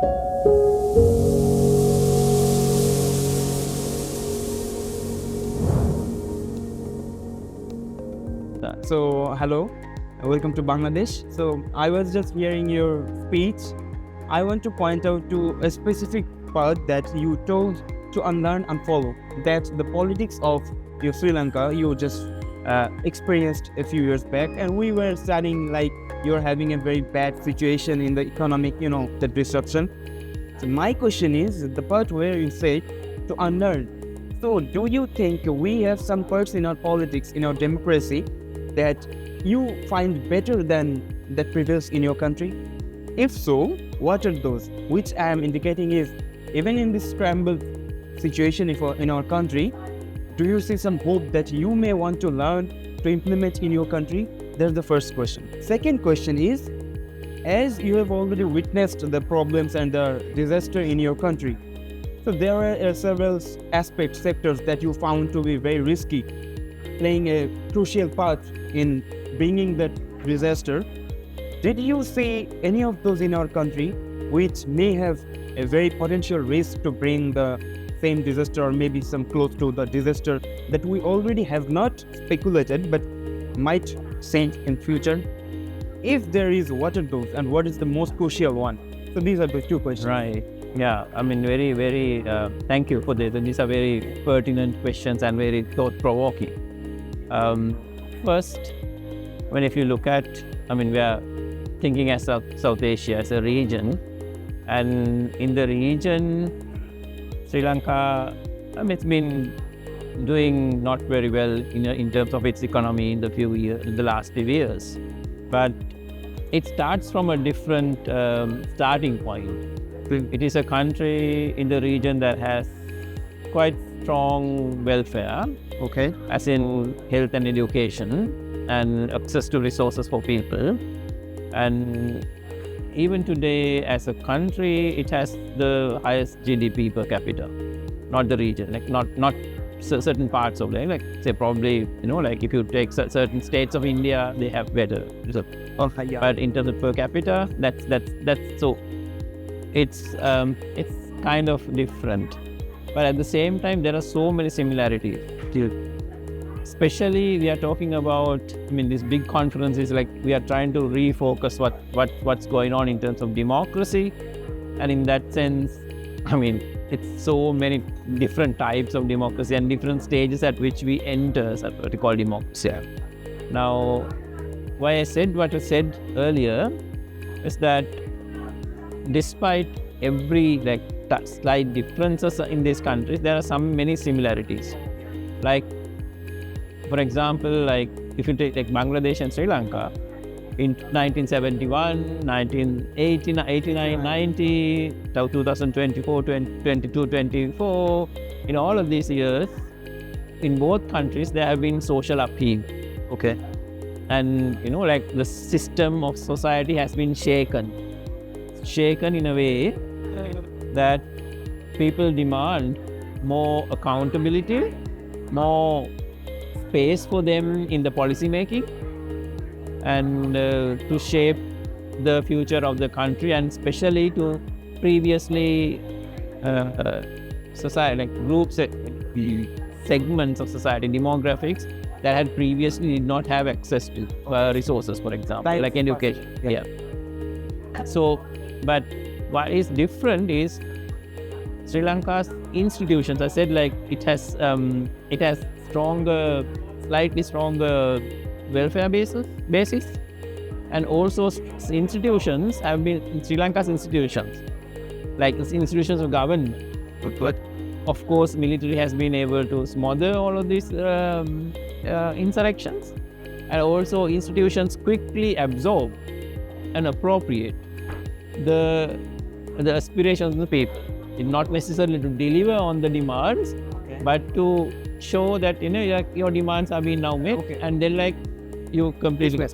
So, hello, welcome to Bangladesh. So, I was just hearing your speech. I want to point out to a specific part that you told to unlearn and follow. That the politics of your Sri Lanka you just experienced a few years back, and we were studying like you're having a very bad situation in the economic, the disruption. So, my question is the part where you say to unlearn. So, do you think we have some parts in our politics, in our democracy, that you find better than that prevails in your country? If so, what are those? Which I am indicating is, even in this scrambled situation in our country, do you see some hope that you may want to learn to implement in your country? That's the first question. Second question is, as you have already witnessed the problems and the disaster in your country, so there are several aspects, sectors that you found to be very risky, playing a crucial part in bringing that disaster. Did you see any of those in our country which may have a very potential risk to bring the same disaster or maybe some close to the disaster that we already have not speculated but might send in future? If there is, what are those and what is the most crucial one? So these are the two questions. Right. Yeah. I mean, very, thank you for this. And these are very pertinent questions and very thought-provoking. First, if you look at, we are thinking as South Asia as a region, and in the region, Sri Lanka, it's been doing not very well in terms of its economy in the last few years, but it starts from a different starting point. It is a country in the region that has quite strong welfare, as in health and education and access to resources for people. And even today, as a country, it has the highest GDP per capita, not the region, not certain parts of it, say probably, if you take certain states of India, they have better. But in terms of per capita, that's so it's kind of different. But at the same time, there are so many similarities. Especially, we are talking about, this big conference is we are trying to refocus what's going on in terms of democracy. And in that sense, it's so many different types of democracy and different stages at which we enter what we call democracy. Now, why I said what I said earlier is that despite every slight differences in these countries, there are many similarities. For example, if you take Bangladesh and Sri Lanka, in 1971, 1989, 90, 2024, 22, 24, in all of these years, in both countries, there have been social upheaval. And, the system of society has been shaken in a way that people demand more accountability, more space for them in the policy making, and to shape the future of the country, and especially to previously society, groups, segments of society, demographics that had previously did not have access to resources, for example, like education. So, but what is different is Sri Lanka's institutions. I said it has slightly stronger welfare basis, and also institutions have been Sri Lanka's institutions, institutions of government. But of course, military has been able to smother all of these insurrections, and also institutions quickly absorb and appropriate the aspirations of the people. Not necessarily to deliver on the demands, but to show that your demands are being now met, and then you completely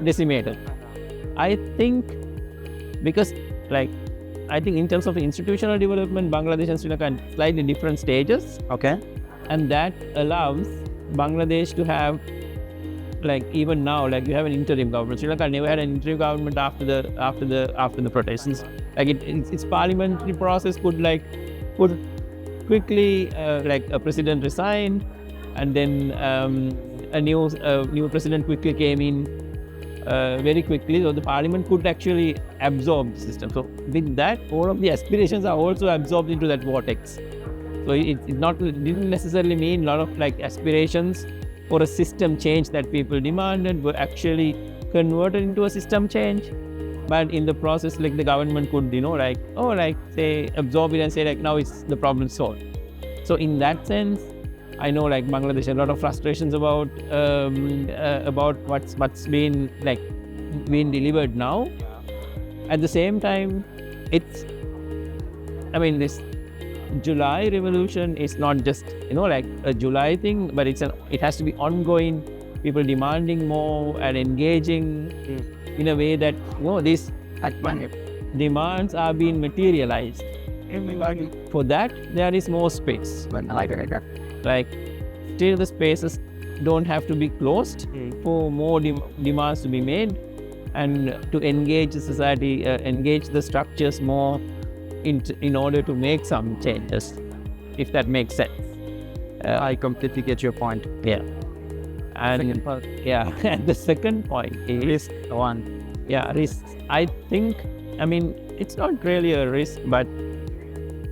decimated. I think because I think in terms of institutional development, Bangladesh and Sri Lanka are slightly different stages. And that allows Bangladesh to have like even now, like you have an interim government. Sri Lanka never had an interim government after the protests. Like its parliamentary process could quickly like a president resigned, and then a new president quickly came in very quickly, so the parliament could actually absorb the system. So with that, all of the aspirations are also absorbed into that vortex. So it didn't necessarily mean a lot of like aspirations for a system change that people demanded were actually converted into a system change. But in the process, like the government could, say absorb it and say like now it's the problem solved. So in that sense, I know like Bangladesh a lot of frustrations about what's been delivered now. At the same time, this July revolution is not just like a July thing, but it has to be ongoing. People demanding more and engaging in a way that these demands are being materialized. For that, there is more space. Like still the spaces don't have to be closed for more demands to be made, and to engage the society, engage the structures more in order to make some changes, if that makes sense. I completely get your point. Yeah. And and the second point is risk one. Yeah, risk. I think, it's not really a risk, but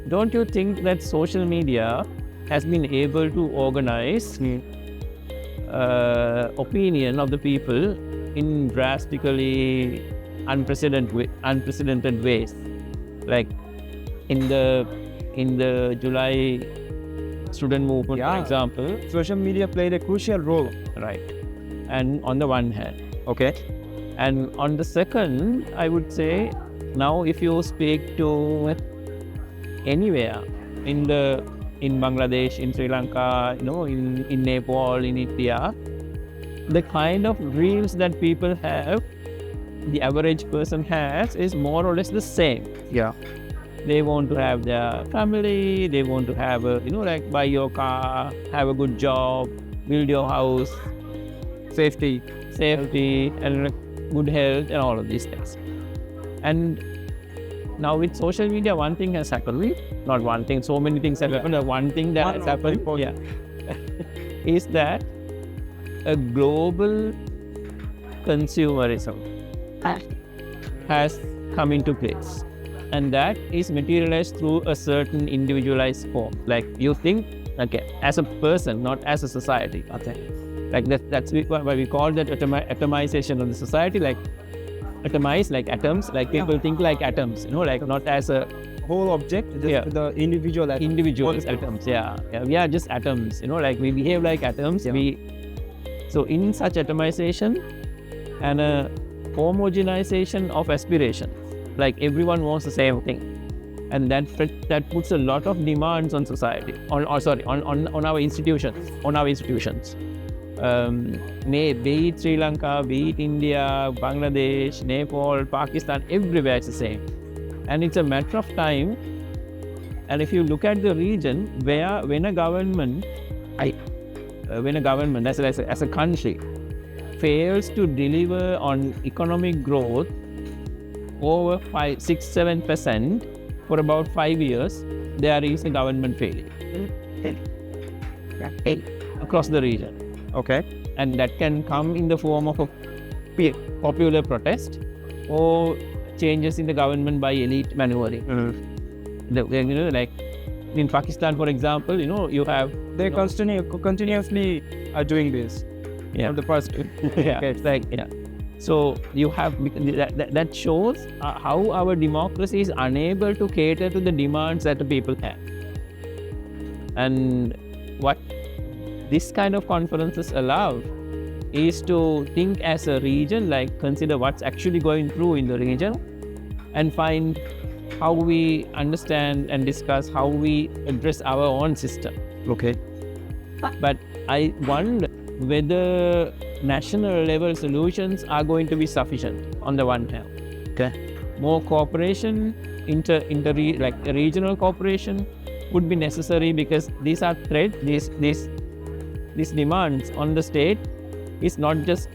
don't you think that social media has been able to organize opinion of the people in drastically unprecedented ways? Like in the July student movement, for example, social media played a crucial role. Right. And on the one hand. Okay. And on the second, I would say, now if you speak to anywhere in Bangladesh, in Sri Lanka, in Nepal, in India, the kind of dreams that people have, the average person has, is more or less the same. Yeah. They want to have their family, they want to have buy your car, have a good job, build your house, safety, and good health, and all of these things. And now with social media, one thing has happened. Not one thing, so many things have happened. One thing that has happened, is that a global consumerism has come into place. And that is materialized through a certain individualized form. Like you think, as a person, not as a society. Okay. Like that's why we call that atomization of the society. Like atomized, like atoms. Like people think like atoms. Not as a whole object. Just the individual atoms. Individual atoms. Yeah. We are just atoms. We behave like atoms. Yeah. So in such atomization and a homogenization of aspirations. Like everyone wants the same thing, and that puts a lot of demands on society, on our institutions. Be it Sri Lanka, be it India, Bangladesh, Nepal, Pakistan, everywhere it's the same. And it's a matter of time. And if you look at the region, when a government as a country fails to deliver on economic growth over 5-7% for about 5 years, there is a government failure across the region. Okay. And that can come in the form of a popular protest or changes in the government by elite maneuvering. Like in Pakistan, for example, you have continuously are doing this. Yeah. The first. So you have that shows how our democracy is unable to cater to the demands that the people have. And what this kind of conferences allow is to think as a region, like consider what's actually going through in the region and find how we understand and discuss how we address our own system. Okay. But I wonder whether national level solutions are going to be sufficient on the one hand. Okay. More cooperation, regional cooperation would be necessary, because these are threats, these demands on the state is not just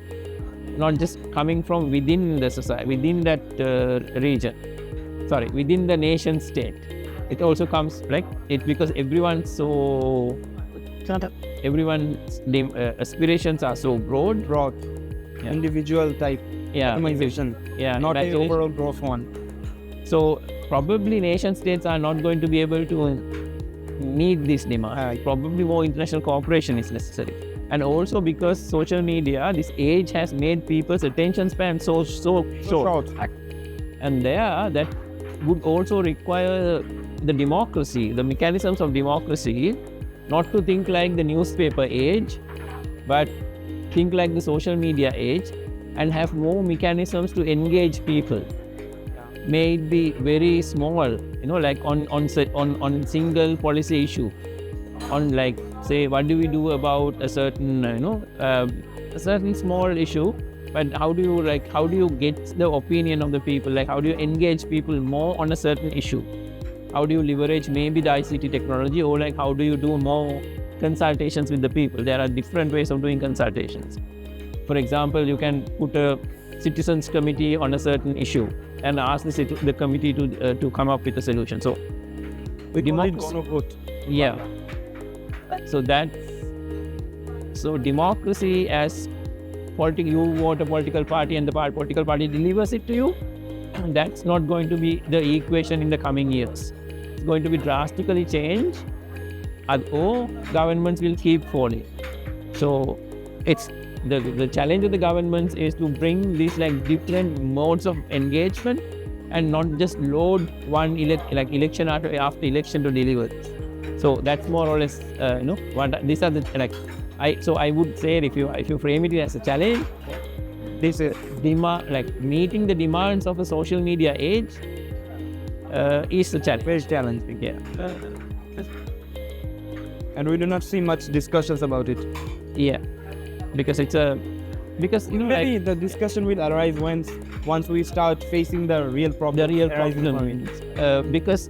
coming from within the society, within that within the nation state. It also comes because everyone's aspirations are so broad. Yeah. Individual type optimization, not an overall growth one. So probably nation states are not going to be able to meet this demand. Probably more international cooperation is necessary. And also because social media, this age has made people's attention span so short. And that would also require the democracy, the mechanisms of democracy, not to think like the newspaper age, but think like the social media age, and have more mechanisms to engage people. May it be very small, like on single policy issue, on like say what do we do about a certain a certain small issue, but how do you get the opinion of the people, like how do you engage people more on a certain issue, how do you leverage maybe the ICT technology, or like how do you do more consultations with the people. There are different ways of doing consultations. For example, you can put a citizens committee on a certain issue and ask the committee to come up with a solution. So yeah. So democracy as you vote a political party and the political party delivers it to you, that's not going to be the equation in the coming years. It's going to be drastically changed, or governments will keep falling. So it's the challenge of the governments is to bring these different modes of engagement and not just load one election after election to deliver this. So that's more or less what these are the I would say, if you frame it as a challenge, this meeting the demands of a social media age is a challenge. Very challenging. Yeah. And we do not see much discussions about it. Yeah. Because maybe the discussion will arise once we start facing the real problem. Because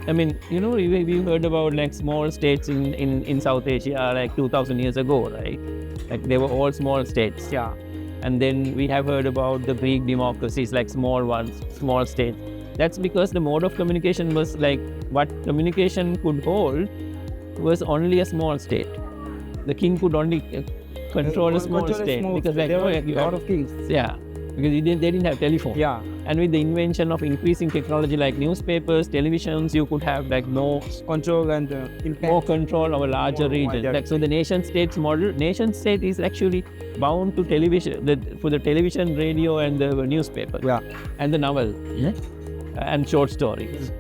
we heard about small states in South Asia 2,000 years ago, right? They were all small states. Yeah. And then we have heard about the Greek democracies, small states. That's because the mode of communication was what communication could hold was only a small state. The king could only control a small state because there were a lot of kings. Yeah, because they didn't have telephone. Yeah. And with the invention of increasing technology like newspapers, televisions, you could have more control and more control over larger regions. So the nation state's model, nation state is actually bound to television, for the television, radio, and the newspaper. Yeah. And the novel, and short stories.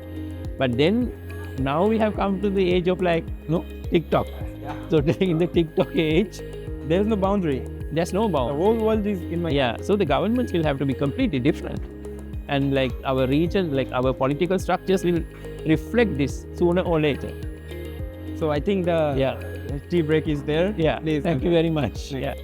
But then now we have come to the age of TikTok. Yeah. So in the TikTok age, there's no boundary. There's no boundary. The whole world is in my... Yeah. So the governments will have to be completely different. And our region, our political structures will reflect this sooner or later. So I think the tea break is there. Yeah. Please. Thank you very much. Thanks. Yeah.